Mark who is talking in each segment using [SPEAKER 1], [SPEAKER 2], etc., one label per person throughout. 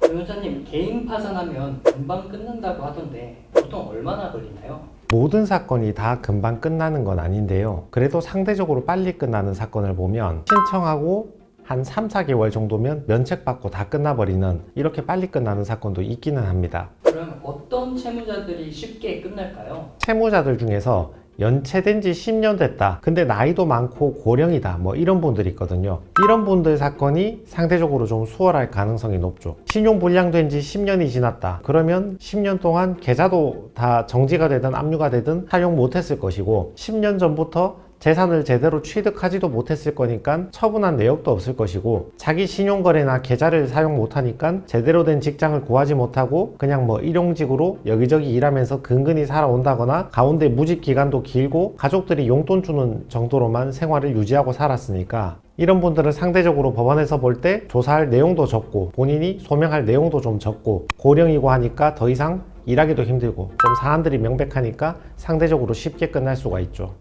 [SPEAKER 1] 변호사님, 개인 파산하면 금방 끝난다고 하던데 보통 얼마나 걸리나요?
[SPEAKER 2] 모든 사건이 다 금방 끝나는 건 아닌데요. 그래도 상대적으로 빨리 끝나는 사건을 보면 신청하고 한 3, 4개월 정도면 면책받고 다 끝나버리는, 이렇게 빨리 끝나는 사건도 있기는 합니다.
[SPEAKER 1] 그럼 어떤 채무자들이 쉽게 끝날까요?
[SPEAKER 2] 채무자들 중에서 연체된 지 10년 됐다, 근데 나이도 많고 고령이다, 뭐 이런 분들이 있거든요. 이런 분들 사건이 상대적으로 좀 수월할 가능성이 높죠. 신용 불량된 지 10년이 지났다, 그러면 10년 동안 계좌도 다 정지가 되든 압류가 되든 사용 못했을 것이고, 10년 전부터 재산을 제대로 취득하지도 못했을 거니까 처분한 내역도 없을 것이고, 자기 신용거래나 계좌를 사용 못하니까 제대로 된 직장을 구하지 못하고 그냥 뭐 일용직으로 여기저기 일하면서 근근히 살아온다거나, 가운데 무직 기간도 길고 가족들이 용돈 주는 정도로만 생활을 유지하고 살았으니까, 이런 분들은 상대적으로 법원에서 볼 때 조사할 내용도 적고 본인이 소명할 내용도 좀 적고 고령이고 하니까 더 이상 일하기도 힘들고 좀 사안들이 명백하니까 상대적으로 쉽게 끝날 수가 있죠.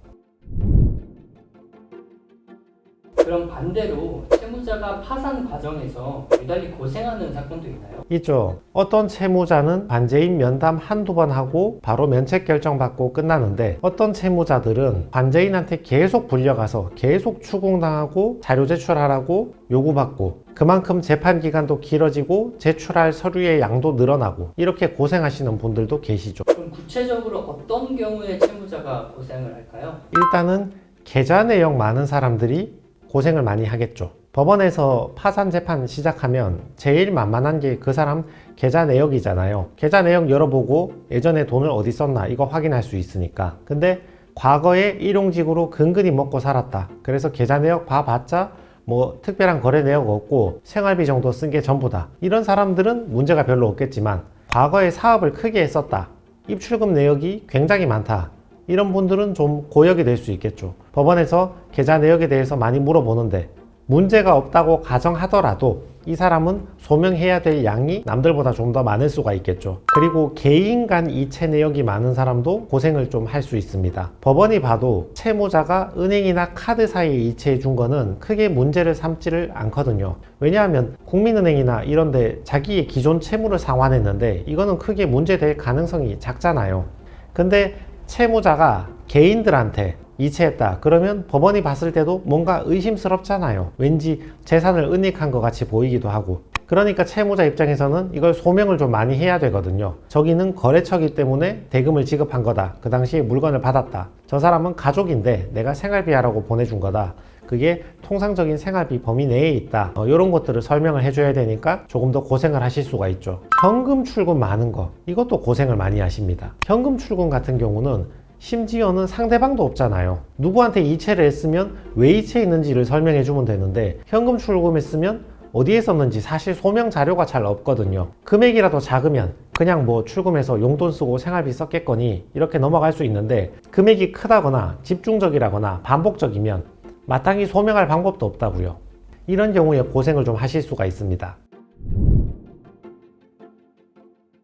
[SPEAKER 1] 그럼 반대로 채무자가 파산 과정에서 유달리 고생하는 사건도 있나요?
[SPEAKER 2] 있죠. 어떤 채무자는 반제인 면담 한두 번 하고 바로 면책 결정 받고 끝나는데, 어떤 채무자들은 반제인한테 계속 불려가서 계속 추궁당하고 자료 제출하라고 요구받고, 그만큼 재판 기간도 길어지고 제출할 서류의 양도 늘어나고, 이렇게 고생하시는 분들도 계시죠.
[SPEAKER 1] 그럼 구체적으로 어떤 경우에 채무자가 고생을 할까요?
[SPEAKER 2] 일단은 계좌 내역 많은 사람들이 고생을 많이 하겠죠. 법원에서 파산 재판 시작하면 제일 만만한 게 그 사람 계좌 내역이잖아요. 계좌 내역 열어보고 예전에 돈을 어디 썼나 이거 확인할 수 있으니까. 근데 과거에 일용직으로 근근히 먹고 살았다, 그래서 계좌 내역 봐봤자 뭐 특별한 거래 내역 없고 생활비 정도 쓴 게 전부다, 이런 사람들은 문제가 별로 없겠지만, 과거에 사업을 크게 했었다, 입출금 내역이 굉장히 많다, 이런 분들은 좀 고역이 될 수 있겠죠. 법원에서 계좌 내역에 대해서 많이 물어보는데 문제가 없다고 가정하더라도 이 사람은 소명해야 될 양이 남들보다 좀 더 많을 수가 있겠죠. 그리고 개인 간 이체 내역이 많은 사람도 고생을 좀 할 수 있습니다. 법원이 봐도 채무자가 은행이나 카드사에 이체해 준 거는 크게 문제를 삼지를 않거든요. 왜냐하면 국민은행이나 이런데 자기의 기존 채무를 상환했는데 이거는 크게 문제될 가능성이 작잖아요. 근데 채무자가 개인들한테 이체했다, 그러면 법원이 봤을 때도 뭔가 의심스럽잖아요. 왠지 재산을 은닉한 것 같이 보이기도 하고. 그러니까 채무자 입장에서는 이걸 소명을 좀 많이 해야 되거든요. 저기는 거래처이기 때문에 대금을 지급한 거다, 그 당시에 물건을 받았다, 저 사람은 가족인데 내가 생활비 하라고 보내준 거다, 그게 통상적인 생활비 범위 내에 있다, 이런 것들을 설명을 해줘야 되니까 조금 더 고생을 하실 수가 있죠. 현금 출금 많은 거, 이것도 고생을 많이 하십니다. 현금 출금 같은 경우는 심지어는 상대방도 없잖아요. 누구한테 이체를 했으면 왜 이체했는지를 설명해 주면 되는데, 현금 출금했으면 어디에 썼는지 사실 소명 자료가 잘 없거든요. 금액이라도 작으면 그냥 뭐 출금해서 용돈 쓰고 생활비 썼겠거니 이렇게 넘어갈 수 있는데, 금액이 크다거나 집중적이라거나 반복적이면 마땅히 소명할 방법도 없다고요. 이런 경우에 고생을 좀 하실 수가 있습니다.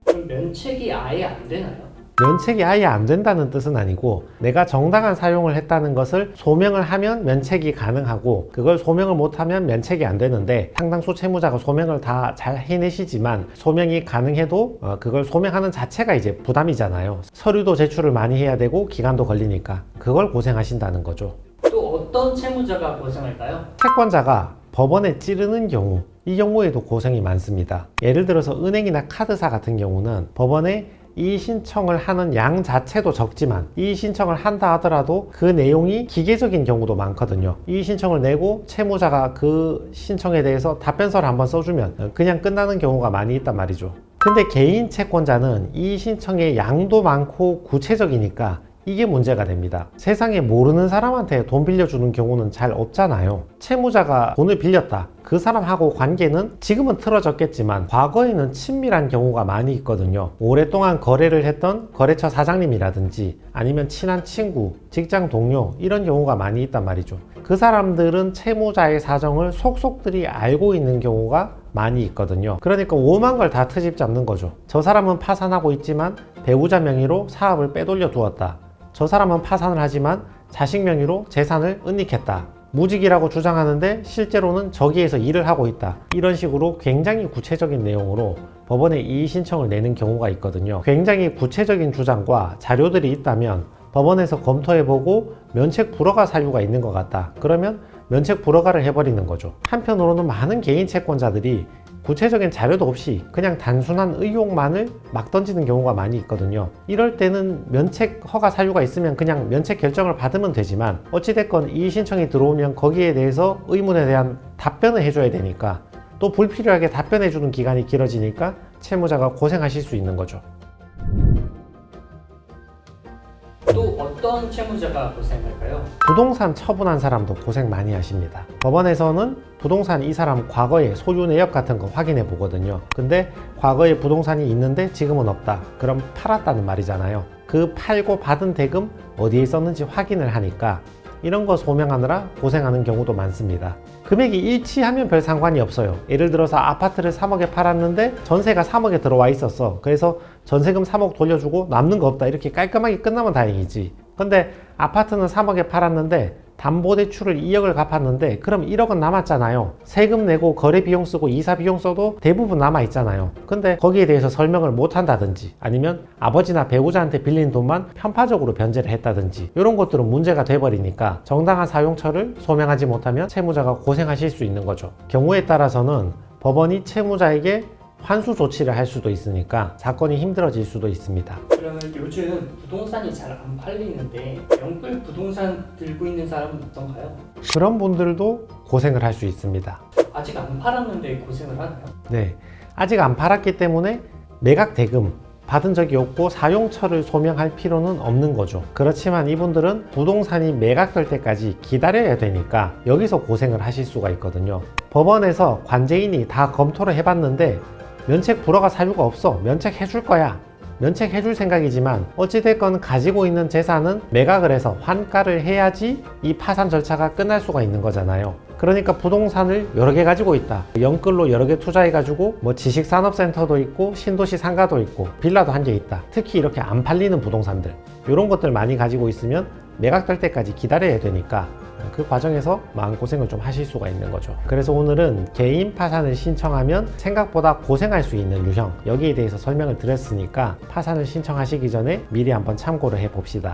[SPEAKER 1] 그럼 면책이 아예 안 되나요?
[SPEAKER 2] 면책이 아예 안 된다는 뜻은 아니고, 내가 정당한 사용을 했다는 것을 소명을 하면 면책이 가능하고, 그걸 소명을 못하면 면책이 안 되는데, 상당수 채무자가 소명을 다 잘 해내시지만 소명이 가능해도 그걸 소명하는 자체가 이제 부담이잖아요. 서류도 제출을 많이 해야 되고 기간도 걸리니까 그걸 고생하신다는 거죠.
[SPEAKER 1] 또 어떤 채무자가 고생할까요?
[SPEAKER 2] 채권자가 법원에 찌르는 경우, 이 경우에도 고생이 많습니다. 예를 들어서 은행이나 카드사 같은 경우는 법원에 이 신청을 하는 양 자체도 적지만 이 신청을 한다 하더라도 그 내용이 기계적인 경우도 많거든요. 이 신청을 내고 채무자가 그 신청에 대해서 답변서를 한번 써주면 그냥 끝나는 경우가 많이 있단 말이죠. 근데 개인 채권자는 이 신청의 양도 많고 구체적이니까 이게 문제가 됩니다. 세상에 모르는 사람한테 돈 빌려주는 경우는 잘 없잖아요. 채무자가 돈을 빌렸다, 그 사람하고 관계는 지금은 틀어졌겠지만 과거에는 친밀한 경우가 많이 있거든요. 오랫동안 거래를 했던 거래처 사장님이라든지 아니면 친한 친구, 직장 동료, 이런 경우가 많이 있단 말이죠. 그 사람들은 채무자의 사정을 속속들이 알고 있는 경우가 많이 있거든요. 그러니까 오만 걸 다 트집 잡는 거죠. 저 사람은 파산하고 있지만 배우자 명의로 사업을 빼돌려 두었다, 저 사람은 파산을 하지만 자식 명의로 재산을 은닉했다, 무직이라고 주장하는데 실제로는 저기에서 일을 하고 있다. 이런 식으로 굉장히 구체적인 내용으로 법원에 이의 신청을 내는 경우가 있거든요. 굉장히 구체적인 주장과 자료들이 있다면 법원에서 검토해보고 면책 불허가 사유가 있는 것 같다. 그러면 면책 불허가를 해버리는 거죠. 한편으로는 많은 개인 채권자들이 구체적인 자료도 없이 그냥 단순한 의혹만을 막 던지는 경우가 많이 있거든요. 이럴 때는 면책 허가 사유가 있으면 그냥 면책 결정을 받으면 되지만 어찌됐건 이의 신청이 들어오면 거기에 대해서 의문에 대한 답변을 해줘야 되니까 또 불필요하게 답변해주는 기간이 길어지니까 채무자가 고생하실 수 있는 거죠.
[SPEAKER 1] 또 어떤 채무자가 고생할까요?
[SPEAKER 2] 부동산 처분한 사람도 고생 많이 하십니다. 법원에서는 부동산 이 사람 과거에 소유 내역 같은 거 확인해 보거든요. 근데 과거에 부동산이 있는데 지금은 없다. 그럼 팔았다는 말이잖아요. 그 팔고 받은 대금 어디에 썼는지 확인을 하니까 이런 거 소명하느라 고생하는 경우도 많습니다. 금액이 일치하면 별 상관이 없어요. 예를 들어서 아파트를 3억에 팔았는데 전세가 3억에 들어와 있었어. 그래서 전세금 3억 돌려주고 남는 거 없다. 이렇게 깔끔하게 끝나면 다행이지. 근데 아파트는 3억에 팔았는데 담보대출을 2억을 갚았는데 그럼 1억은 남았잖아요. 세금 내고 거래 비용 쓰고 이사 비용 써도 대부분 남아 있잖아요. 근데 거기에 대해서 설명을 못 한다든지 아니면 아버지나 배우자한테 빌린 돈만 편파적으로 변제를 했다든지 이런 것들은 문제가 돼버리니까 정당한 사용처를 소명하지 못하면 채무자가 고생하실 수 있는 거죠. 경우에 따라서는 법원이 채무자에게 환수 조치를 할 수도 있으니까 사건이 힘들어질 수도 있습니다.
[SPEAKER 1] 그러면 요즘 부동산이 잘 안 팔리는데 영끌 부동산 들고 있는 사람은 어떤가요?
[SPEAKER 2] 그런 분들도 고생을 할 수 있습니다.
[SPEAKER 1] 아직 안 팔았는데 고생을 하나요?
[SPEAKER 2] 네, 아직 안 팔았기 때문에 매각 대금 받은 적이 없고 사용처를 소명할 필요는 없는 거죠. 그렇지만 이분들은 부동산이 매각될 때까지 기다려야 되니까 여기서 고생을 하실 수가 있거든요. 법원에서 관제인이 다 검토를 해봤는데 면책 불허가 사유가 없어. 면책해 줄 거야. 면책해 줄 생각이지만 어찌됐건 가지고 있는 재산은 매각을 해서 환가를 해야지 이 파산 절차가 끝날 수가 있는 거잖아요. 그러니까 부동산을 여러 개 가지고 있다. 영끌로 여러 개 투자해가지고 뭐 지식산업센터도 있고 신도시 상가도 있고 빌라도 한 개 있다. 특히 이렇게 안 팔리는 부동산들 이런 것들 많이 가지고 있으면 매각될 때까지 기다려야 되니까 그 과정에서 마음고생을 좀 하실 수가 있는 거죠. 그래서 오늘은 개인 파산을 신청하면 생각보다 고생할 수 있는 유형 여기에 대해서 설명을 드렸으니까 파산을 신청하시기 전에 미리 한번 참고를 해 봅시다.